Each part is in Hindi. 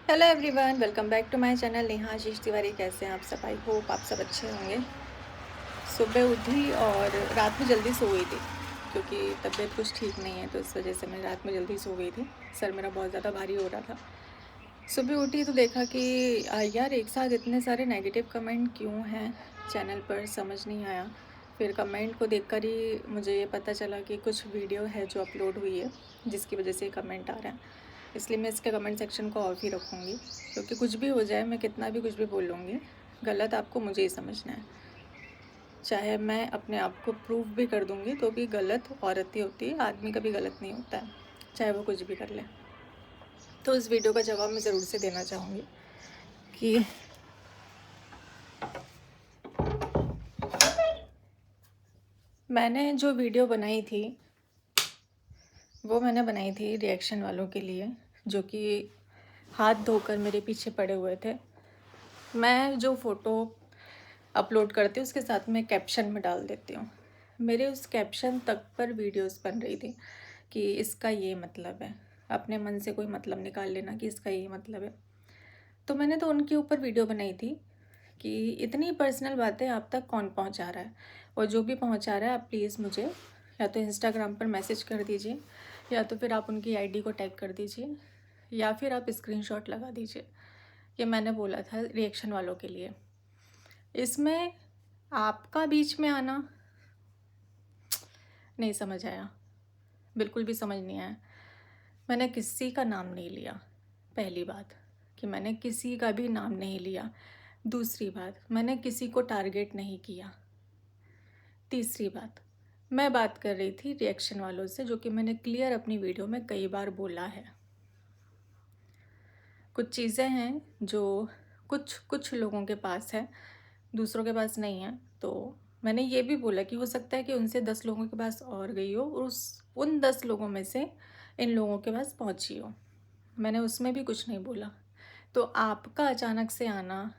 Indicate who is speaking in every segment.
Speaker 1: Hello everyone, welcome back to my channel Neha Ashish Tiwari. कैसे हैं आप सब? आई होप आप सब अच्छे होंगे। सुबह उठी और रात में जल्दी सो गई थी क्योंकि तबीयत कुछ ठीक नहीं है, तो इस वजह से मैं रात में जल्दी सो गई थी। सर मेरा बहुत ज़्यादा भारी हो रहा था। सुबह उठी तो देखा कि यार एक साथ इतने सारे नेगेटिव कमेंट क्यों हैं चैनल पर, समझ नहीं आया। फिर कमेंट को देखकर ही मुझे ये पता चला कि कुछ वीडियो है जो अपलोड हुई है जिसकी वजह से कमेंट आ रहा है। इसलिए मैं इसके कमेंट सेक्शन को ऑफ ही रखूँगी, क्योंकि कुछ भी हो जाए, मैं कितना भी कुछ भी बोल लूँगी, गलत आपको मुझे ही समझना है। चाहे मैं अपने आप को प्रूव भी कर दूँगी तो भी गलत औरत ही होती है, आदमी कभी गलत नहीं होता है, चाहे वो कुछ भी कर ले। तो इस वीडियो का जवाब मैं ज़रूर से देना चाहूँगी कि मैंने जो वीडियो बनाई थी वो मैंने बनाई थी रिएक्शन वालों के लिए, जो कि हाथ धोकर मेरे पीछे पड़े हुए थे। मैं जो फ़ोटो अपलोड करती हूँ उसके साथ में कैप्शन में डाल देती हूँ। मेरे उस कैप्शन तक पर वीडियोस बन रही थी कि इसका ये मतलब है, अपने मन से कोई मतलब निकाल लेना कि इसका ये मतलब है। तो मैंने तो उनके ऊपर वीडियो बनाई थी कि इतनी पर्सनल बातें आप तक कौन पहुंचा रहा है, और जो भी पहुंचा रहा है आप प्लीज़ मुझे या तो इंस्टाग्राम पर मैसेज कर दीजिए, या तो फिर आप उनकी आईडी को टैग कर दीजिए, या फिर आप स्क्रीनशॉट लगा दीजिए। ये मैंने बोला था रिएक्शन वालों के लिए। इसमें आपका बीच में आना नहीं समझ आया, बिल्कुल भी समझ नहीं आया। मैंने किसी का नाम नहीं लिया, पहली बात कि मैंने किसी का भी नाम नहीं लिया। दूसरी बात, मैंने किसी को टारगेट नहीं किया। तीसरी बात, मैं बात कर रही थी रिएक्शन वालों से, जो कि मैंने क्लियर अपनी वीडियो में कई बार बोला है। कुछ चीज़ें हैं जो कुछ कुछ लोगों के पास है, दूसरों के पास नहीं है। तो मैंने ये भी बोला कि हो सकता है कि उनसे 10 लोगों के पास और गई हो, और उन 10 लोगों में से इन लोगों के पास पहुंची हो। मैंने उसमें भी कुछ नहीं बोला। तो आपका अचानक से आना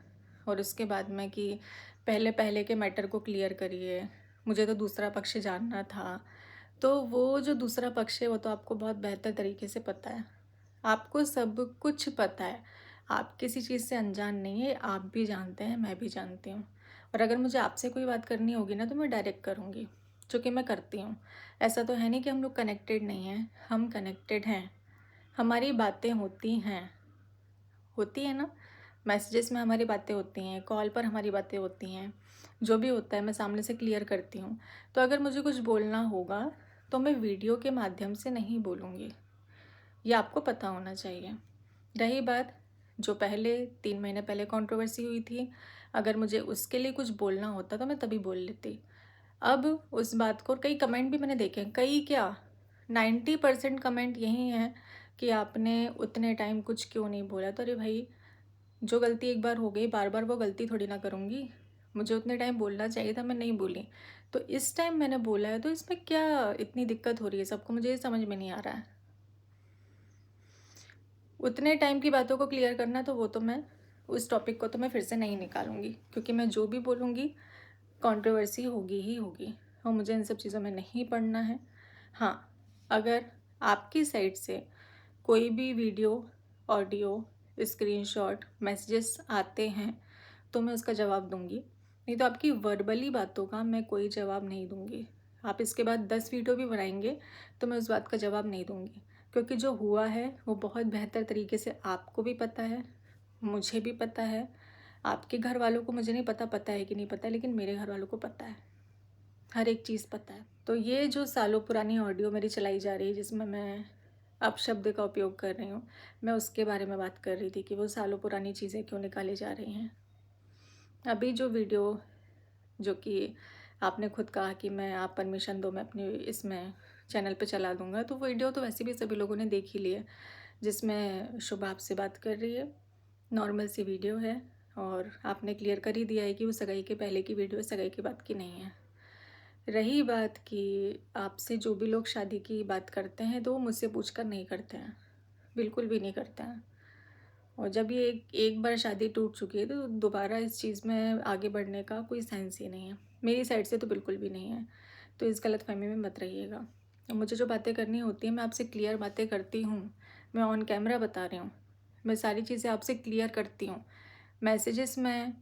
Speaker 1: और उसके बाद में कि पहले पहले के मैटर को क्लियर करिए, मुझे तो दूसरा पक्ष जानना था। तो वो जो दूसरा पक्ष है वो तो आपको बहुत बेहतर तरीके से पता है, आपको सब कुछ पता है। आप किसी चीज़ से अनजान नहीं है, आप भी जानते हैं, मैं भी जानती हूँ। और अगर मुझे आपसे कोई बात करनी होगी ना तो मैं डायरेक्ट करूँगी, जो कि मैं करती हूँ। ऐसा तो है नहीं कि हम लोग कनेक्टेड नहीं हैं, हम कनेक्टेड हैं। हमारी बातें होती है ना, मैसेजेस में हमारी बातें होती हैं, कॉल पर हमारी बातें होती हैं। जो भी होता है मैं सामने से क्लियर करती हूँ। तो अगर मुझे कुछ बोलना होगा तो मैं वीडियो के माध्यम से नहीं बोलूँगी, ये आपको पता होना चाहिए। रही बात जो पहले 3 महीने पहले कंट्रोवर्सी हुई थी, अगर मुझे उसके लिए कुछ बोलना होता तो मैं तभी बोल लेती। अब उस बात को, कई कमेंट भी मैंने देखे, कई क्या 90% कमेंट यही हैं कि आपने उतने टाइम कुछ क्यों नहीं बोला। तो अरे भाई, जो गलती एक बार हो गई बार बार वो गलती थोड़ी ना करूँगी। मुझे उतने टाइम बोलना चाहिए था, मैं नहीं बोली। तो इस टाइम मैंने बोला है, तो इसमें क्या इतनी दिक्कत हो रही है सबको, मुझे ये समझ में नहीं आ रहा है। उतने टाइम की बातों को क्लियर करना, तो वो तो मैं उस टॉपिक को तो मैं फिर से नहीं निकालूंगी, क्योंकि मैं जो भी बोलूँगी कंट्रोवर्सी होगी ही होगी, और मुझे इन सब चीज़ों में नहीं पड़ना है। हाँ, अगर आपकी साइड से कोई भी वीडियो, ऑडियो, स्क्रीनशॉट, मैसेजेस आते हैं तो मैं उसका जवाब दूंगी, नहीं तो आपकी वर्बली बातों का मैं कोई जवाब नहीं दूंगी। आप इसके बाद 10 वीडियो भी बनाएंगे तो मैं उस बात का जवाब नहीं दूंगी, क्योंकि जो हुआ है वो बहुत बेहतर तरीके से आपको भी पता है, मुझे भी पता है। आपके घर वालों को मुझे नहीं पता, पता है कि नहीं पता, लेकिन मेरे घर वालों को पता है, हर एक चीज़ पता है। तो ये जो सालों पुरानी ऑडियो मेरी चलाई जा रही है, जिसमें मैं अपशब्द का उपयोग कर रही हूँ, मैं उसके बारे में बात कर रही थी कि वो सालों पुरानी चीज़ें क्यों निकाली जा रही हैं। अभी जो वीडियो, जो कि आपने खुद कहा कि मैं, आप परमिशन दो मैं अपनी इसमें चैनल पे चला दूँगा, तो वीडियो तो वैसे भी सभी लोगों ने देख ही ली है, जिसमें शुभ आपसे बात कर रही है। नॉर्मल सी वीडियो है, और आपने क्लियर कर ही दिया है कि वो सगाई के पहले की वीडियो, सगाई के बाद की नहीं है। रही बात कि आपसे जो भी लोग शादी की बात करते हैं तो वो मुझसे पूछ कर नहीं करते हैं, बिल्कुल भी नहीं करते हैं। और जब ये एक बार शादी टूट चुकी है तो दोबारा इस चीज़ में आगे बढ़ने का कोई सेंस ही नहीं है, मेरी साइड से तो बिल्कुल भी नहीं है। तो इस गलतफहमी में मत रहिएगा। और मुझे जो बातें करनी होती हैं मैं आपसे क्लियर बातें करती हूँ, मैं ऑन कैमरा बता रही हूँ। मैं सारी चीज़ें आपसे क्लियर करती हूँ, मैसेजेस में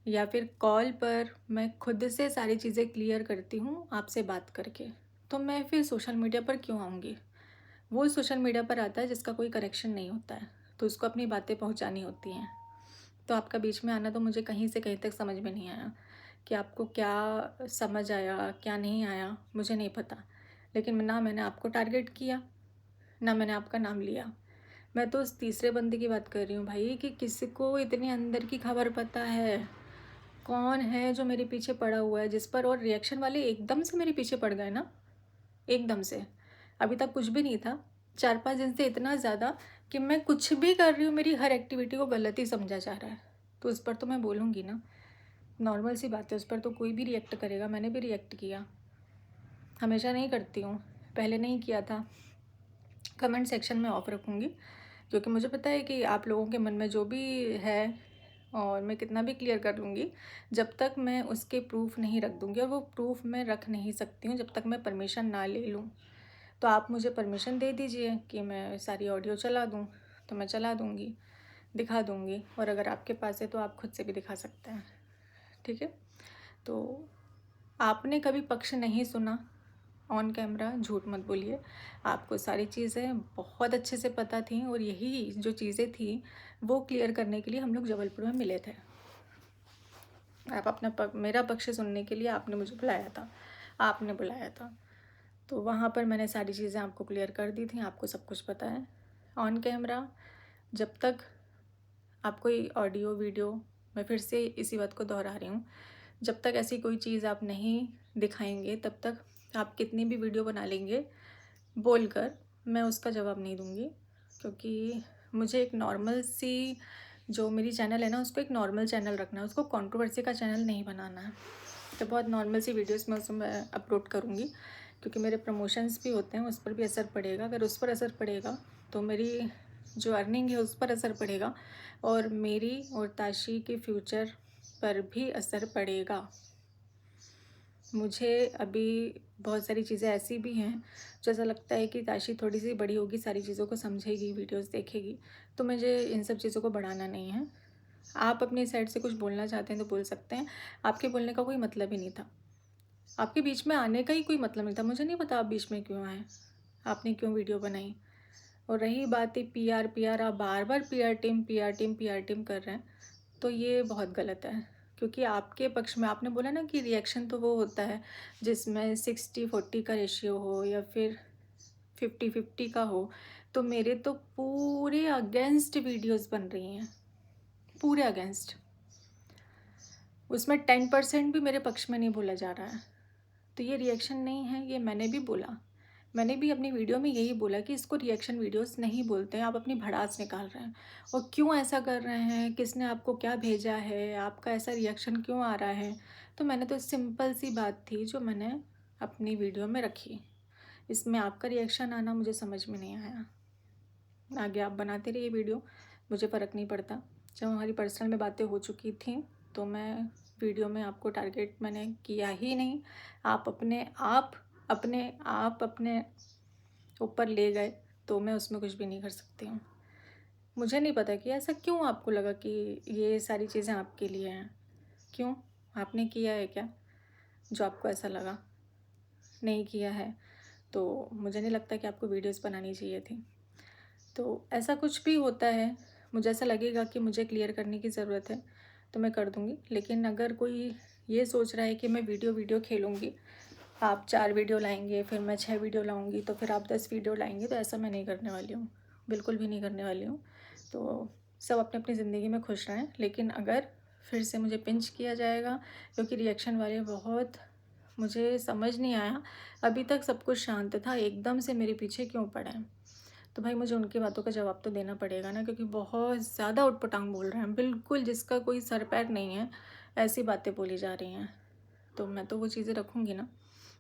Speaker 1: या फिर कॉल पर मैं खुद से सारी चीज़ें क्लियर करती हूँ आपसे बात करके। तो मैं फिर सोशल मीडिया पर क्यों आऊँगी? वो सोशल मीडिया पर आता है जिसका कोई करेक्शन नहीं होता है, तो उसको अपनी बातें पहुँचानी होती हैं। तो आपका बीच में आना तो मुझे कहीं से कहीं तक समझ में नहीं आया कि आपको क्या समझ आया, क्या नहीं आया, मुझे नहीं पता। लेकिन ना मैंने आपको टारगेट किया, ना मैंने आपका नाम लिया। मैं तो उस तीसरे बंदे की बात कर रही हूँ भाई, कि किसी को इतनी अंदर की खबर पता है, कौन है जो मेरे पीछे पड़ा हुआ है जिस पर, और रिएक्शन वाले एकदम से मेरे पीछे पड़ गए ना, एकदम से। अभी तक कुछ भी नहीं था, 4-5 दिन से इतना ज़्यादा कि मैं कुछ भी कर रही हूँ मेरी हर एक्टिविटी को गलत ही समझा जा रहा है। तो उस पर तो मैं बोलूँगी ना, नॉर्मल सी बात है, उस पर तो कोई भी रिएक्ट करेगा। मैंने भी रिएक्ट किया, हमेशा नहीं करती हूँ, पहले नहीं किया था। कमेंट सेक्शन में ऑफ रखूँगी, क्योंकि मुझे पता है कि आप लोगों के मन में जो भी है, और मैं कितना भी क्लियर कर लूँगी, जब तक मैं उसके प्रूफ नहीं रख दूँगी, और वो प्रूफ मैं रख नहीं सकती हूँ जब तक मैं परमिशन ना ले लूँ। तो आप मुझे परमिशन दे दीजिए कि मैं सारी ऑडियो चला दूँ, तो मैं चला दूँगी, दिखा दूँगी। और अगर आपके पास है तो आप खुद से भी दिखा सकते हैं, ठीक है? तो आपने कभी पक्ष नहीं सुना ऑन कैमरा, झूठ मत बोलिए। आपको सारी चीज़ें बहुत अच्छे से पता थी, और यही जो चीज़ें थी वो क्लियर करने के लिए हम लोग जबलपुर में मिले थे। आप अपना मेरा पक्ष सुनने के लिए आपने मुझे बुलाया था, आपने बुलाया था। तो वहाँ पर मैंने सारी चीज़ें आपको क्लियर कर दी थी, आपको सब कुछ पता है। ऑन कैमरा जब तक आप कोई ऑडियो वीडियो, मैं फिर से इसी बात को दोहरा रही हूँ, जब तक ऐसी कोई चीज़ आप नहीं दिखाएंगे तब तक आप कितनी भी वीडियो बना लेंगे बोलकर, मैं उसका जवाब नहीं दूँगी। क्योंकि मुझे एक नॉर्मल सी, जो मेरी चैनल है ना, उसको एक नॉर्मल चैनल रखना है, उसको कंट्रोवर्सी का चैनल नहीं बनाना है। तो बहुत नॉर्मल सी वीडियोस में उसमें मैं अपलोड करूँगी, क्योंकि मेरे प्रमोशंस भी होते हैं, उस पर भी असर पड़ेगा। अगर उस पर असर पड़ेगा तो मेरी जो अर्निंग है उस पर असर पड़ेगा, और मेरी और ताशी के फ्यूचर पर भी असर पड़ेगा। मुझे अभी बहुत सारी चीज़ें ऐसी भी हैं जो ऐसा लगता है कि ताशी थोड़ी सी बड़ी होगी, सारी चीज़ों को समझेगी, वीडियोस देखेगी, तो मुझे इन सब चीज़ों को बढ़ाना नहीं है। आप अपनी साइड से कुछ बोलना चाहते हैं तो बोल सकते हैं, आपके बोलने का कोई मतलब ही नहीं था, आपके बीच में आने का ही कोई मतलब नहीं था। मुझे नहीं पता आप बीच में क्यों आए, आपने क्यों वीडियो बनाई। और रही बात है पीआर पीआर, आप बार बार PR team PR team PR team कर रहे हैं, तो ये बहुत गलत है। क्योंकि आपके पक्ष में आपने बोला ना कि रिएक्शन तो वो होता है जिसमें 60-40 का रेशियो हो या फिर 50-50 का हो, तो मेरे तो पूरे अगेंस्ट वीडियोस बन रही हैं, पूरे अगेंस्ट। उसमें 10% भी मेरे पक्ष में नहीं बोला जा रहा है। तो ये रिएक्शन नहीं है, ये मैंने भी बोला, मैंने भी अपनी वीडियो में यही बोला कि इसको रिएक्शन वीडियोस नहीं बोलते हैं, आप अपनी भड़ास निकाल रहे हैं। और क्यों ऐसा कर रहे हैं, किसने आपको क्या भेजा है, आपका ऐसा रिएक्शन क्यों आ रहा है। तो मैंने तो सिंपल सी बात थी जो मैंने अपनी वीडियो में रखी, इसमें आपका रिएक्शन आना मुझे समझ में नहीं आया। आगे आप बनाते रहिए वीडियो, मुझे फ़र्क नहीं पड़ता। जब हमारी पर्सनल में बातें हो चुकी थी तो मैं वीडियो में आपको टारगेट मैंने किया ही नहीं। आप अपने ऊपर ले गए, तो मैं उसमें कुछ भी नहीं कर सकती हूँ। मुझे नहीं पता कि ऐसा क्यों आपको लगा कि ये सारी चीज़ें आपके लिए हैं। क्यों, आपने किया है क्या जो आपको ऐसा लगा? नहीं किया है तो मुझे नहीं लगता कि आपको वीडियोस बनानी चाहिए थी। तो ऐसा कुछ भी होता है, मुझे ऐसा लगेगा कि मुझे क्लियर करने की ज़रूरत है तो मैं कर दूँगी। लेकिन अगर कोई ये सोच रहा है कि मैं वीडियो खेलूँगी, आप 4 वीडियो लाएंगे, फिर मैं 6 वीडियो लाऊंगी, तो फिर आप 10 वीडियो लाएंगे, तो ऐसा मैं नहीं करने वाली हूँ, बिल्कुल भी नहीं करने वाली हूँ। तो सब अपनी अपनी ज़िंदगी में खुश रहें। लेकिन अगर फिर से मुझे पिंच किया जाएगा, क्योंकि रिएक्शन वाले बहुत, मुझे समझ नहीं आया, अभी तक सब कुछ शांत था, एकदम से मेरे पीछे क्यों पड़े हैं। तो भाई मुझे उनकी बातों का जवाब तो देना पड़ेगा ना, क्योंकि बहुत ज़्यादा उटपटांग बोल रहे हैं, बिल्कुल जिसका कोई सर पैर नहीं है, ऐसी बातें बोली जा रही हैं। तो मैं तो वो चीज़ें रखूँगी ना।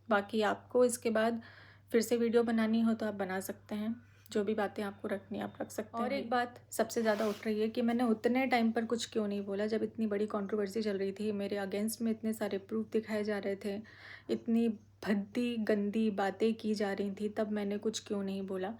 Speaker 1: बाकी आपको इसके बाद फिर से वीडियो बनानी हो तो आप बना सकते हैं, जो भी बातें आपको रखनी आप रख सकते हैं। और एक बात सबसे ज़्यादा उठ रही है कि मैंने उतने टाइम पर कुछ क्यों नहीं बोला, जब इतनी बड़ी कंट्रोवर्सी चल रही थी, मेरे अगेंस्ट में इतने सारे प्रूफ दिखाए जा रहे थे, इतनी भद्दी गंदी बातें की जा रही थी, तब मैंने कुछ क्यों नहीं बोला।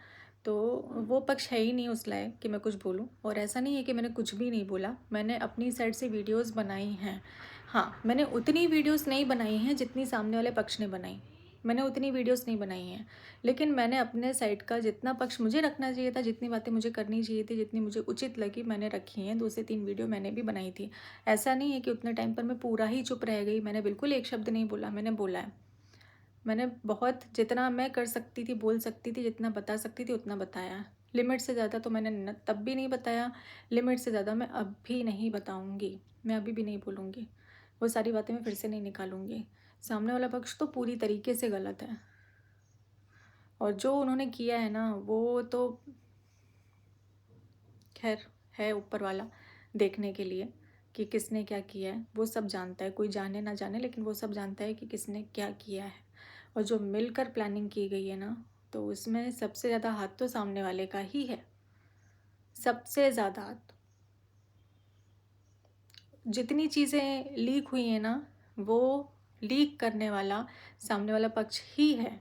Speaker 1: तो वो पक्ष है ही नहीं उस लायक कि मैं कुछ बोलूं। और ऐसा नहीं है कि मैंने कुछ भी नहीं बोला, मैंने अपनी साइड से वीडियोस बनाई हैं। हाँ, मैंने उतनी वीडियोस नहीं बनाई हैं जितनी सामने वाले पक्ष ने बनाई, मैंने उतनी वीडियोस नहीं बनाई हैं, लेकिन मैंने अपने साइड का जितना पक्ष मुझे रखना चाहिए था, जितनी बातें मुझे करनी चाहिए थी, जितनी मुझे उचित लगी, मैंने रखी हैं। 2 से 3 वीडियो मैंने भी बनाई थी। ऐसा नहीं है कि उतने टाइम पर मैं पूरा ही चुप रह गई, मैंने बिल्कुल एक शब्द नहीं बोला, मैंने बोला है। मैंने बहुत, जितना मैं कर सकती थी, बोल सकती थी, जितना बता सकती थी उतना बताया। लिमिट से ज़्यादा तो मैंने तब भी नहीं बताया, लिमिट से ज़्यादा मैं अब भी नहीं बताऊँगी, मैं अभी भी नहीं बोलूँगी। वो सारी बातें मैं फिर से नहीं निकालूँगी। सामने वाला पक्ष तो पूरी तरीके से गलत है, और जो उन्होंने किया है ना, वो तो खैर है ऊपर वाला देखने के लिए कि किसने क्या किया है, वो सब जानता है। कोई जाने ना जाने, लेकिन वो सब जानता है कि किसने क्या किया है। और जो मिलकर प्लानिंग की गई है ना, तो उसमें सबसे ज़्यादा हाथ तो सामने वाले का ही है, सबसे ज़्यादा हाथ। जितनी चीज़ें लीक हुई हैं ना, वो लीक करने वाला सामने वाला पक्ष ही है,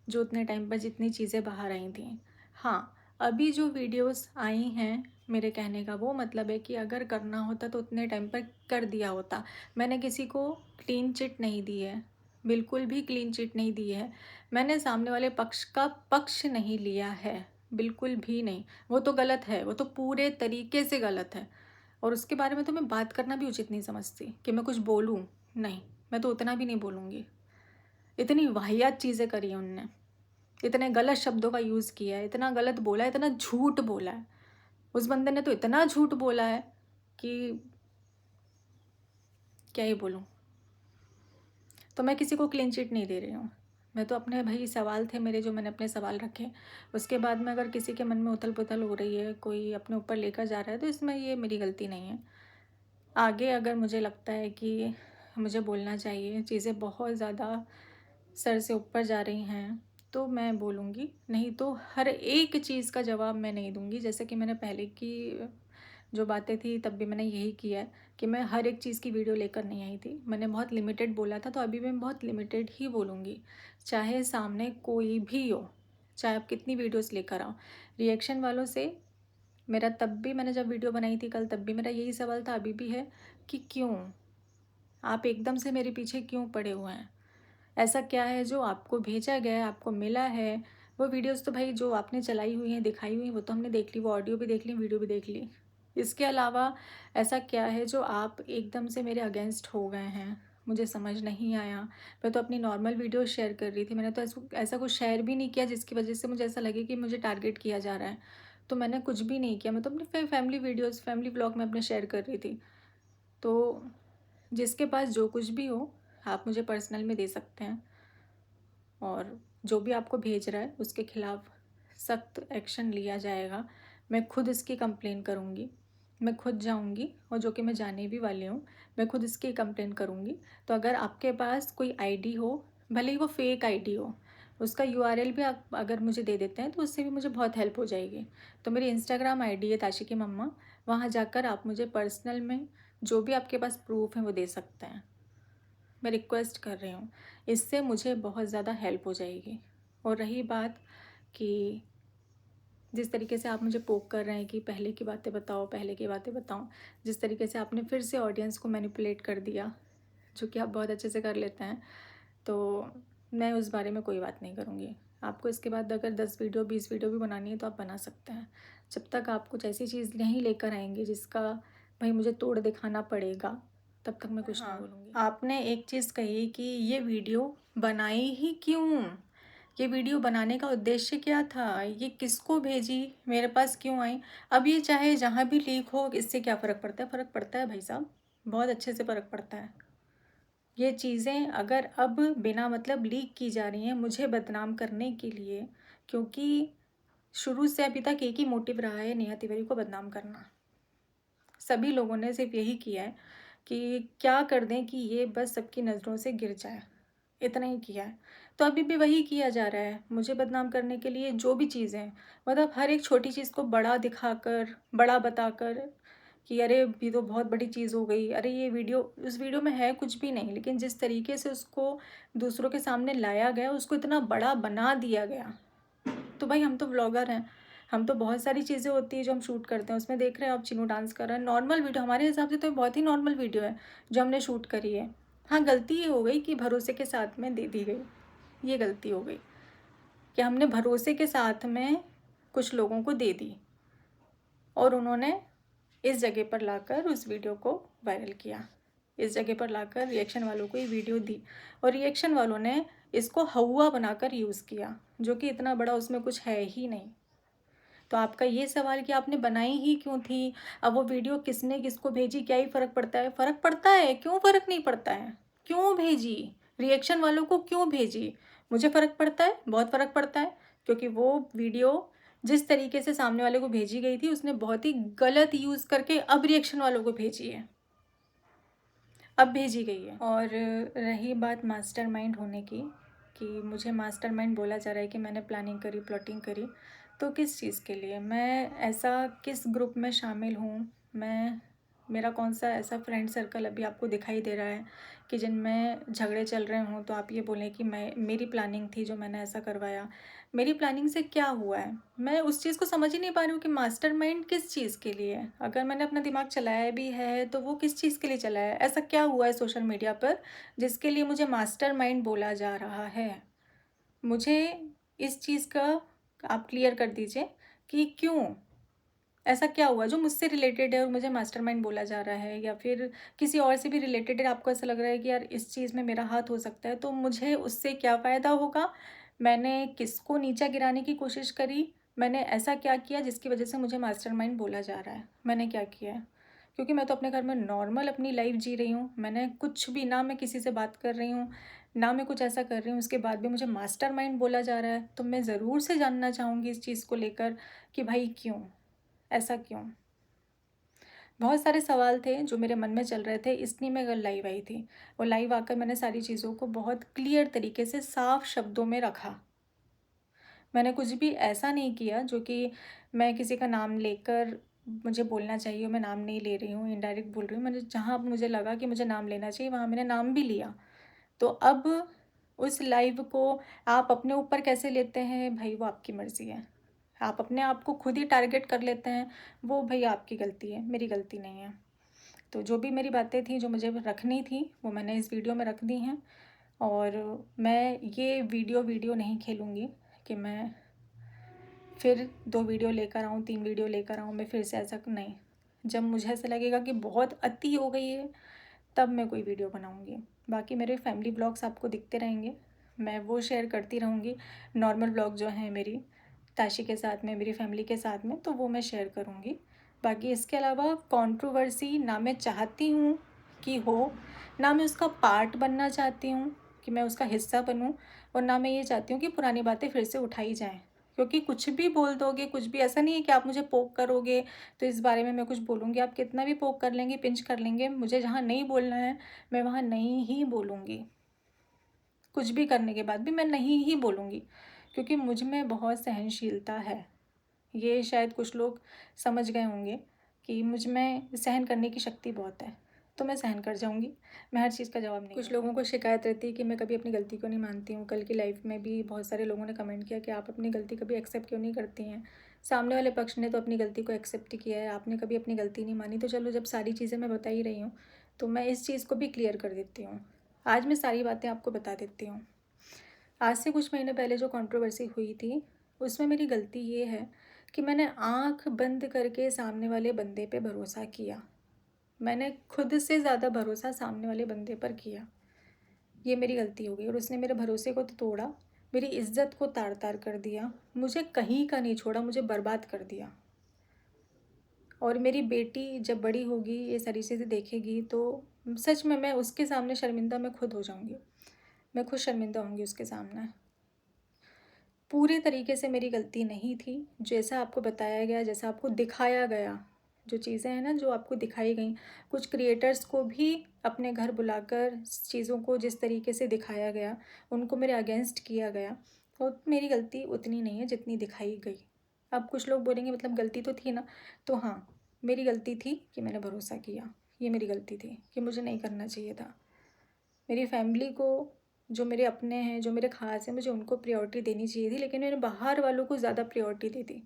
Speaker 1: जो उतने टाइम पर जितनी चीज़ें बाहर आई थी। हाँ, अभी जो वीडियोस आई हैं, मेरे कहने का वो मतलब है कि अगर करना होता तो उतने टाइम पर कर दिया होता। मैंने किसी को क्लीन चिट नहीं दी है, बिल्कुल भी क्लीन चिट नहीं दी है। मैंने सामने वाले पक्ष का पक्ष नहीं लिया है, बिल्कुल भी नहीं। वो तो गलत है, वो तो पूरे तरीके से गलत है। और उसके बारे में तो मैं बात करना भी उचित नहीं समझती कि मैं कुछ बोलूँ। नहीं, मैं तो उतना भी नहीं बोलूँगी। इतनी वाहियात चीज़ें करी हैं उनने, इतने गलत शब्दों का यूज़ किया है, इतना गलत बोला है, इतना झूठ बोला है। उस बंदे ने तो इतना झूठ बोला है कि क्या ही बोलूँ। तो मैं किसी को क्लीन चिट नहीं दे रही हूँ। मैं तो अपने, भाई सवाल थे मेरे जो मैंने अपने सवाल रखे, उसके बाद में अगर किसी के मन में उथल पुथल हो रही है, कोई अपने ऊपर लेकर जा रहा है, तो इसमें ये मेरी गलती नहीं है। आगे अगर मुझे लगता है कि मुझे बोलना चाहिए, चीज़ें बहुत ज़्यादा सर से ऊपर जा रही हैं, तो मैं बोलूँगी, नहीं तो हर एक चीज़ का जवाब मैं नहीं दूँगी। जैसे कि मैंने पहले की जो बातें थी तब भी मैंने यही किया है कि मैं हर एक चीज़ की वीडियो लेकर नहीं आई थी। मैंने बहुत लिमिटेड बोला था, तो अभी मैं बहुत लिमिटेड ही बोलूँगी, चाहे सामने कोई भी हो, चाहे आप कितनी वीडियोस लेकर आओ। रिएक्शन वालों से मेरा तब भी, मैंने जब वीडियो बनाई थी कल, तब भी मेरा यही सवाल था, अभी भी है कि क्यों आप एकदम से मेरे पीछे क्यों पड़े हुए हैं? ऐसा क्या है जो आपको भेजा गया है, आपको मिला है? वो वीडियोस तो भाई जो आपने चलाई हुई हैं, दिखाई हुई हैं, वो तो हमने देख ली, वो ऑडियो भी देख ली, वीडियो भी देख ली। इसके अलावा ऐसा क्या है जो आप एकदम से मेरे अगेंस्ट हो गए हैं? मुझे समझ नहीं आया। मैं तो अपनी नॉर्मल वीडियो शेयर कर रही थी, मैंने तो ऐसा कुछ शेयर भी नहीं किया जिसकी वजह से मुझे ऐसा लगे कि मुझे टारगेट किया जा रहा है। तो मैंने कुछ भी नहीं किया, मैं तो अपनी फैमिली वीडियोज़, फैमिली व्लॉग में अपने शेयर कर रही थी। तो जिसके पास जो कुछ भी हो, आप मुझे पर्सनल में दे सकते हैं, और जो भी आपको भेज रहा है उसके खिलाफ सख्त एक्शन लिया जाएगा। मैं खुद इसकी कंप्लेन करूँगी, मैं खुद जाऊँगी, और जो कि मैं जाने भी वाली हूँ, मैं खुद इसकी कंप्लेन करूँगी। तो अगर आपके पास कोई आईडी हो, भले ही वो फेक आईडी हो, उसका यूआरएल भी आप अगर मुझे दे देते हैं तो उससे भी मुझे बहुत हेल्प हो जाएगी। तो मेरी इंस्टाग्राम आईडी है ताशी की मम्मा, वहाँ जाकर आप मुझे पर्सनल में जो भी आपके पास प्रूफ है वो दे सकते हैं। मैं रिक्वेस्ट कर रही हूँ, इससे मुझे बहुत ज़्यादा हेल्प हो जाएगी। और रही बात कि जिस तरीके से आप मुझे पोक कर रहे हैं कि पहले की बातें बताओ, पहले की बातें बताओ, जिस तरीके से आपने फिर से ऑडियंस को मैनिपुलेट कर दिया, जो कि आप बहुत अच्छे से कर लेते हैं, तो मैं उस बारे में कोई बात नहीं करूँगी। आपको इसके बाद अगर 10 वीडियो 20 वीडियो भी बनानी है तो आप बना सकते हैं। जब तक आप कुछ ऐसी चीज़ नहीं लेकर आएंगे जिसका भाई मुझे तोड़ दिखाना पड़ेगा, तब तक मैं कुछ नहीं बोलूँगी। आपने एक चीज़ कही कि ये वीडियो बनाई ही क्यों? ये वीडियो बनाने का उद्देश्य क्या था? ये किसको भेजी? मेरे पास क्यों आई? अब ये चाहे जहाँ भी लीक हो, इससे क्या फ़र्क पड़ता है? फ़र्क पड़ता है भाई साहब, बहुत अच्छे से फ़र्क पड़ता है। ये चीज़ें अगर अब बिना मतलब लीक की जा रही हैं मुझे बदनाम करने के लिए, क्योंकि शुरू से अभी तक एक ही मोटिव रहा है, नेहा तिवारी को बदनाम करना। सभी लोगों ने सिर्फ यही किया है कि क्या कर दें कि ये बस सबकी नज़रों से गिर जाए, इतना ही किया है। तो अभी भी वही किया जा रहा है मुझे बदनाम करने के लिए। जो भी चीज़ें हैं, मतलब हर एक छोटी चीज़ को बड़ा दिखाकर, बड़ा बताकर कि अरे ये तो बहुत बड़ी चीज़ हो गई, अरे ये वीडियो, उस वीडियो में है कुछ भी नहीं, लेकिन जिस तरीके से उसको दूसरों के सामने लाया गया, उसको इतना बड़ा बना दिया गया। तो भाई हम तो व्लॉगर हैं, हम तो बहुत सारी चीज़ें होती है जो हम शूट करते हैं, उसमें देख रहे हैं आप चिनू डांस कर रहा है, नॉर्मल वीडियो हमारे हिसाब से तो बहुत ही नॉर्मल वीडियो है जो हमने शूट करी है। हाँ, गलती ये हो गई कि भरोसे के साथ में दे दी गई, ये गलती हो गई कि हमने भरोसे के साथ में कुछ लोगों को दे दी और उन्होंने इस जगह पर लाकर उस वीडियो को वायरल किया, इस जगह पर लाकर रिएक्शन वालों को ये वीडियो दी और रिएक्शन वालों ने इसको हवा बनाकर यूज़ किया, जो कि इतना बड़ा उसमें कुछ है ही नहीं। तो आपका ये सवाल कि आपने बनाई ही क्यों थी, अब वो वीडियो किसने किसको भेजी, क्या ही फ़र्क पड़ता है? फ़र्क पड़ता है, क्यों फ़र्क नहीं पड़ता है? क्यों भेजी? रिएक्शन वालों को क्यों भेजी? मुझे फ़र्क पड़ता है, बहुत फ़र्क पड़ता है, क्योंकि वो वीडियो जिस तरीके से सामने वाले को भेजी गई थी उसने बहुत ही गलत यूज़ करके अब रिएक्शन वालों को भेजी है, अब भेजी गई है। और रही बात मास्टरमाइंड होने की, कि मुझे मास्टरमाइंड बोला जा रहा है कि मैंने प्लानिंग करी, प्लॉटिंग करी, तो किस चीज़ के लिए, मैं ऐसा किस ग्रुप में शामिल हूँ, मैं मेरा कौन सा ऐसा फ्रेंड सर्कल अभी आपको दिखाई दे रहा है कि जिनमें झगड़े चल रहे हों तो आप ये बोलें कि मेरी प्लानिंग थी जो मैंने ऐसा करवाया। मेरी प्लानिंग से क्या हुआ है, मैं उस चीज़ को समझ ही नहीं पा रही हूँ कि मास्टरमाइंड किस चीज़ के लिए है। अगर मैंने अपना दिमाग चलाया भी है तो वो किस चीज़ के लिए चलाया है, ऐसा क्या हुआ है सोशल मीडिया पर जिसके लिए मुझे मास्टरमाइंड बोला जा रहा है। मुझे इस चीज़ का आप क्लियर कर दीजिए कि क्यों, ऐसा क्या हुआ जो मुझसे रिलेटेड है और मुझे मास्टरमाइंड बोला जा रहा है, या फिर किसी और से भी रिलेटेड है, आपको ऐसा लग रहा है कि यार इस चीज़ में मेरा हाथ हो सकता है, तो मुझे उससे क्या फ़ायदा होगा, मैंने किसको नीचा गिराने की कोशिश करी, मैंने ऐसा क्या किया जिसकी वजह से मुझे मास्टरमाइंड बोला जा रहा है, मैंने क्या किया है? क्योंकि मैं तो अपने घर में नॉर्मल अपनी लाइफ जी रही हूँ, मैंने कुछ भी, ना मैं किसी से बात कर रही हूँ, ना मैं कुछ ऐसा कर रही हूँ, उसके बाद भी मुझे मास्टरमाइंड बोला जा रहा है। तो मैं ज़रूर से जानना चाहूँगी इस चीज़ को लेकर कि भाई क्यों, ऐसा क्यों? बहुत सारे सवाल थे जो मेरे मन में चल रहे थे, इसलिए मैं कल लाइव आई थी और लाइव आकर मैंने सारी चीज़ों को बहुत क्लियर तरीके से साफ शब्दों में रखा। मैंने कुछ भी ऐसा नहीं किया जो कि मैं किसी का नाम लेकर मुझे बोलना चाहिए, मैं नाम नहीं ले रही हूँ, इनडायरेक्ट बोल रही हूँ। मैंने जहाँ मुझे लगा कि मुझे नाम लेना चाहिए वहाँ मैंने नाम भी लिया। तो अब उस लाइव को आप अपने ऊपर कैसे लेते हैं भाई, वो आपकी मर्ज़ी है। आप अपने आप को खुद ही टारगेट कर लेते हैं, वो भाई आपकी गलती है, मेरी गलती नहीं है। तो जो भी मेरी बातें थी जो मुझे रखनी थी वो मैंने इस वीडियो में रख दी हैं। और मैं ये वीडियो नहीं खेलूँगी कि मैं फिर 2 वीडियो लेकर आऊँ, 3 वीडियो लेकर आऊँ, मैं फिर से ऐसा नहीं। जब मुझे ऐसा लगेगा कि बहुत अति हो गई है तब मैं कोई वीडियो बनाऊँगी। बाकी मेरे फैमिली ब्लॉग्स आपको दिखते रहेंगे, मैं वो शेयर करती रहूँगी। नॉर्मल ब्लॉग जो हैं मेरी ताशी के साथ में, मेरी फैमिली के साथ में, तो वो मैं शेयर करूँगी। बाकी इसके अलावा कंट्रोवर्सी ना मैं चाहती हूँ कि हो, ना मैं उसका पार्ट बनना चाहती हूँ कि मैं उसका हिस्सा बनूँ, और ना मैं ये चाहती हूँ कि पुरानी बातें फिर से उठाई जाएँ। क्योंकि कुछ भी बोल दोगे, कुछ भी, ऐसा नहीं है कि आप मुझे पोक करोगे तो इस बारे में मैं कुछ बोलूँगी। आप कितना भी पोक कर लेंगे, पिंच कर लेंगे, मुझे जहाँ नहीं बोलना है मैं वहाँ नहीं ही बोलूँगी। कुछ भी करने के बाद भी मैं नहीं ही बोलूँगी, क्योंकि मुझ में बहुत सहनशीलता है। ये शायद कुछ लोग समझ गए होंगे कि मुझ में सहन करने की शक्ति बहुत है, तो मैं सहन कर जाऊँगी। मैं हर चीज़ का जवाब नहीं। कुछ लोगों को शिकायत रहती है कि मैं कभी अपनी गलती को नहीं मानती हूँ। कल की लाइफ में भी बहुत सारे लोगों ने कमेंट किया कि आप अपनी गलती कभी एक्सेप्ट क्यों नहीं करती हैं। सामने वाले पक्ष ने तो अपनी गलती को एक्सेप्ट किया है, आपने कभी अपनी गलती नहीं मानी। तो चलो, जब सारी चीज़ें मैं बता ही रही हूँ तो मैं इस चीज़ को भी क्लियर कर देती हूँ। आज मैं सारी बातें आपको बता देती हूँ। आज से कुछ महीने पहले जो कंट्रोवर्सी हुई थी उसमें मेरी गलती ये है कि मैंने आँख बंद करके सामने वाले बंदे पे भरोसा किया। मैंने खुद से ज़्यादा भरोसा सामने वाले बंदे पर किया। ये मेरी गलती हो गई और उसने मेरे भरोसे को तो तोड़ा, मेरी इज्जत को तार तार कर दिया, मुझे कहीं का नहीं छोड़ा, मुझे बर्बाद कर दिया। और मेरी बेटी जब बड़ी होगी, ये सारी चीज़ें देखेगी, तो सच में मैं उसके सामने शर्मिंदा मैं खुद हो जाऊँगी। मैं खुद शर्मिंदा होंगी उसके सामने। पूरे तरीके से मेरी गलती नहीं थी, जैसा आपको बताया गया, जैसा आपको दिखाया गया, जो चीज़ें हैं ना जो आपको दिखाई गई, कुछ क्रिएटर्स को भी अपने घर बुलाकर चीज़ों को जिस तरीके से दिखाया गया, उनको मेरे अगेंस्ट किया गया, और मेरी गलती उतनी नहीं है जितनी दिखाई गई। अब कुछ लोग बोलेंगे मतलब गलती तो थी ना, तो हाँ, मेरी गलती थी कि मैंने भरोसा किया। ये मेरी गलती थी कि मुझे नहीं करना चाहिए था। मेरी फैमिली को, जो मेरे अपने हैं, जो मेरे ख़ास हैं, मुझे उनको प्रायोरिटी देनी चाहिए थी, लेकिन मैंने बाहर वालों को ज़्यादा प्रायोरिटी दे दी।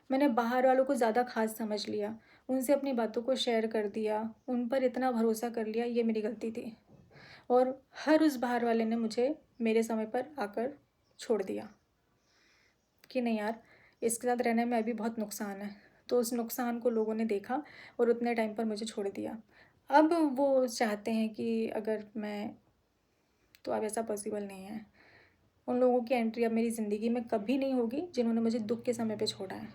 Speaker 1: मैंने बाहर वालों को ज़्यादा ख़ास समझ लिया, उनसे अपनी बातों को शेयर कर दिया, उन पर इतना भरोसा कर लिया, ये मेरी गलती थी। और हर उस बाहर वाले ने मुझे मेरे समय पर आकर छोड़ दिया कि नहीं यार, इसके साथ रहने में अभी बहुत नुकसान है। तो उस नुकसान को लोगों ने देखा और उतने टाइम पर मुझे छोड़ दिया। अब वो चाहते हैं कि अगर मैं, तो अब ऐसा पॉसिबल नहीं है। उन लोगों की एंट्री अब मेरी ज़िंदगी में कभी नहीं होगी जिन्होंने मुझे दुख के समय पे छोड़ा है।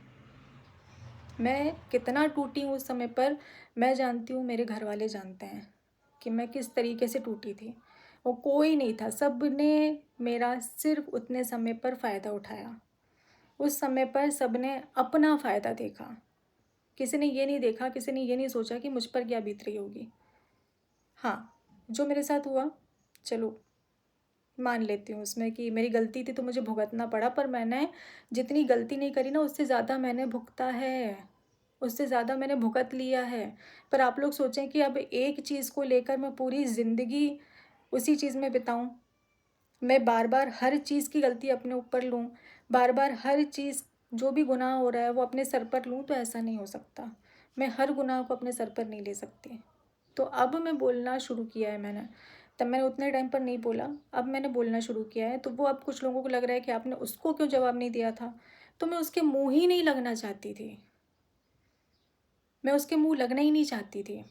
Speaker 1: मैं कितना टूटी हूँ उस समय पर, मैं जानती हूँ, मेरे घर वाले जानते हैं कि मैं किस तरीके से टूटी थी। वो कोई नहीं था, सब ने मेरा सिर्फ उतने समय पर फ़ायदा उठाया। उस समय पर सब ने अपना फ़ायदा देखा। किसी ने ये नहीं देखा, किसी ने ये नहीं सोचा कि मुझ पर क्या बीत रही होगी। हाँ, जो मेरे साथ हुआ, चलो मान लेती हूँ उसमें कि मेरी गलती थी तो मुझे भुगतना पड़ा, पर मैंने जितनी गलती नहीं करी ना, उससे ज़्यादा मैंने भुगता है, उससे ज़्यादा मैंने भुगत लिया है। पर आप लोग सोचें कि अब एक चीज़ को लेकर मैं पूरी ज़िंदगी उसी चीज़ में बिताऊँ, मैं बार बार हर चीज़ की गलती अपने ऊपर लूँ, बार बार हर चीज़, जो भी गुनाह हो रहा है वो अपने सर पर लूँ, तो ऐसा नहीं हो सकता। मैं हर गुनाह को अपने सर पर नहीं ले सकती। तो अब मैं बोलना शुरू किया है मैंने, तब मैंने उतने टाइम पर नहीं बोला, अब मैंने बोलना शुरू किया है। तो वो अब कुछ लोगों को लग रहा है कि आपने उसको क्यों जवाब नहीं दिया था, तो मैं उसके मुँह ही नहीं लगना चाहती थी, मैं उसके मुँह लगना ही नहीं चाहती थी।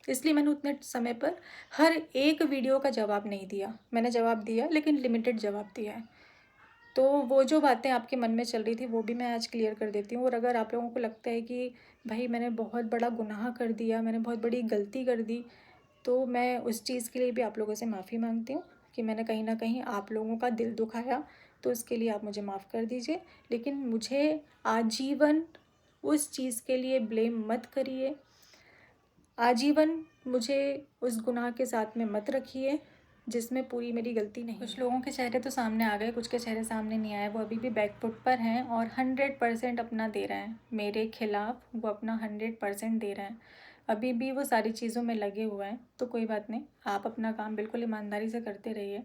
Speaker 1: इसलिए मैंने उतने समय पर हर एक वीडियो का जवाब नहीं दिया। मैंने जवाब दिया, लेकिन लिमिटेड जवाब दिया है। तो वो जो बातें आपके मन में चल रही थी वो भी मैं आज क्लियर कर देती हूँ। और अगर आप लोगों को लगता है कि भाई मैंने बहुत बड़ा गुनाह कर दिया, मैंने बहुत बड़ी गलती कर दी, तो मैं उस चीज़ के लिए भी आप लोगों से माफ़ी मांगती हूँ कि मैंने कहीं ना कहीं आप लोगों का दिल दुखाया, तो उसके लिए आप मुझे माफ़ कर दीजिए। लेकिन मुझे आजीवन उस चीज़ के लिए ब्लेम मत करिए, आजीवन मुझे उस गुनाह के साथ में मत रखिए जिसमें पूरी मेरी गलती नहीं। कुछ लोगों के चेहरे तो सामने आ गए, कुछ के चेहरे सामने नहीं आए। वो अभी भी बैकफुट पर हैं और 100% अपना दे रहे हैं मेरे खिलाफ, वो अपना 100% दे रहे हैं। अभी भी वो सारी चीज़ों में लगे हुए हैं। तो कोई बात नहीं, आप अपना काम बिल्कुल ईमानदारी से करते रहिए,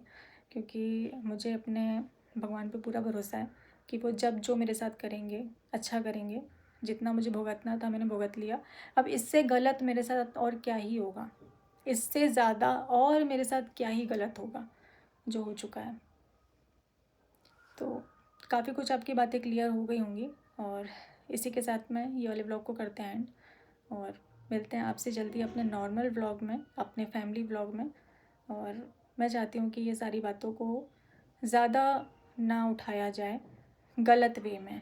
Speaker 1: क्योंकि मुझे अपने भगवान पे पूरा भरोसा है कि वो जब जो मेरे साथ करेंगे अच्छा करेंगे। जितना मुझे भुगतना था मैंने भुगत लिया, अब इससे गलत मेरे साथ और क्या ही होगा, इससे ज़्यादा और मेरे साथ क्या ही गलत होगा जो हो चुका है। तो काफ़ी कुछ आपकी बातें क्लियर हो गई होंगी, और इसी के साथ में ये वाले ब्लॉग को करते हैं एंड, और मिलते हैं आपसे जल्दी अपने नॉर्मल ब्लॉग में, अपने फैमिली ब्लॉग में। और मैं चाहती हूँ कि ये सारी बातों को ज़्यादा ना उठाया जाए गलत वे में।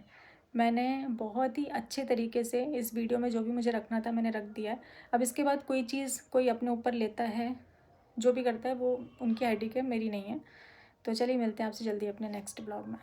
Speaker 1: मैंने बहुत ही अच्छे तरीके से इस वीडियो में जो भी मुझे रखना था मैंने रख दिया है। अब इसके बाद कोई चीज़ कोई अपने ऊपर लेता है, जो भी करता है वो उनकी आईडी है, मेरी नहीं है। तो चलिए मिलते हैं आपसे जल्दी अपने नेक्स्ट ब्लॉग में।